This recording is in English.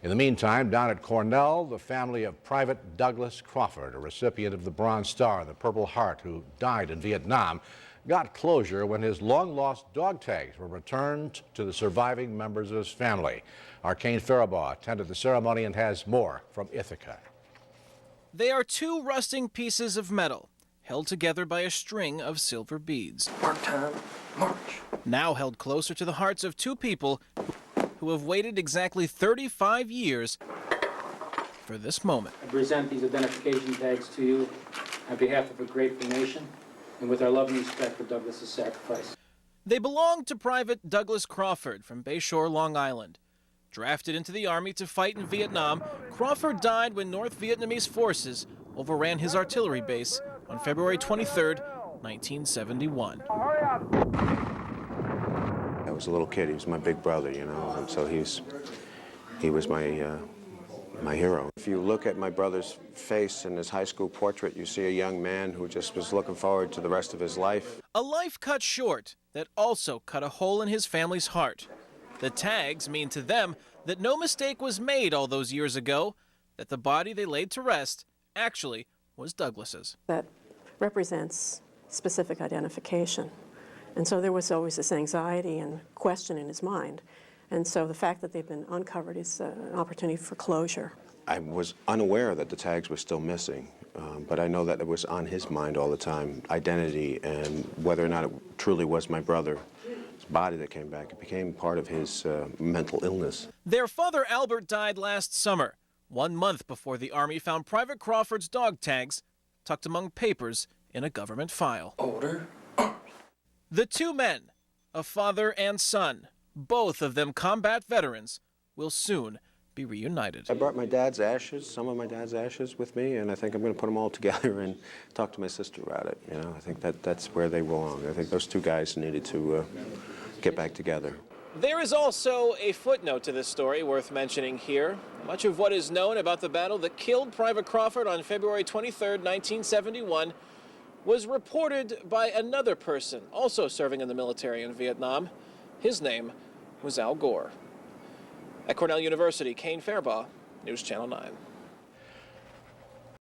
In the meantime, down at Cornell, the family of Private Douglas Crawford, a recipient of the Bronze Star, the Purple Heart, who died in Vietnam, got closure when his long-lost dog tags were returned to the surviving members of his family. Our Kane Faribaugh attended the ceremony and has more from Ithaca. They are two rusting pieces of metal, held together by a string of silver beads. Mark time, march. Now held closer to the hearts of two people who have waited exactly 35 years for this moment. I present these identification tags to you on behalf of a grateful nation and with our love and respect for Douglas's sacrifice. They belong to Private Douglas Crawford from Bayshore, Long Island. Drafted into the Army to fight in Vietnam, Crawford died when North Vietnamese forces overran his artillery base on February 23, 1971. I was a little kid. He was my big brother, you know, and so he was my hero. If you look at my brother's face in his high school portrait, you see a young man who just was looking forward to the rest of his life. A life cut short that also cut a hole in his family's heart. The tags mean to them that no mistake was made all those years ago, that the body they laid to rest actually was Douglas's. That represents specific identification. And so there was always this anxiety and question in his mind. And so the fact that they've been uncovered is an opportunity for closure. I was unaware that the tags were still missing, but I know that it was on his mind all the time, identity and whether or not it truly was my brother's body that came back. It became part of his mental illness. Their father, Albert, died last summer, 1 month before the Army found Private Crawford's dog tags tucked among papers in a government file. Order. The two men, a father and son, both of them combat veterans, will soon be reunited. I brought my dad's ashes, some of my dad's ashes with me, and I think I'm going to put them all together and talk to my sister about it. You know, I think that's where they belong. I think those two guys needed to get back together. There is also a footnote to this story worth mentioning here. Much of what is known about the battle that killed Private Crawford on February 23, 1971, was reported by another person also serving in the military in Vietnam. His name was Al Gore. At Cornell University, Kane Faribaugh, News Channel 9.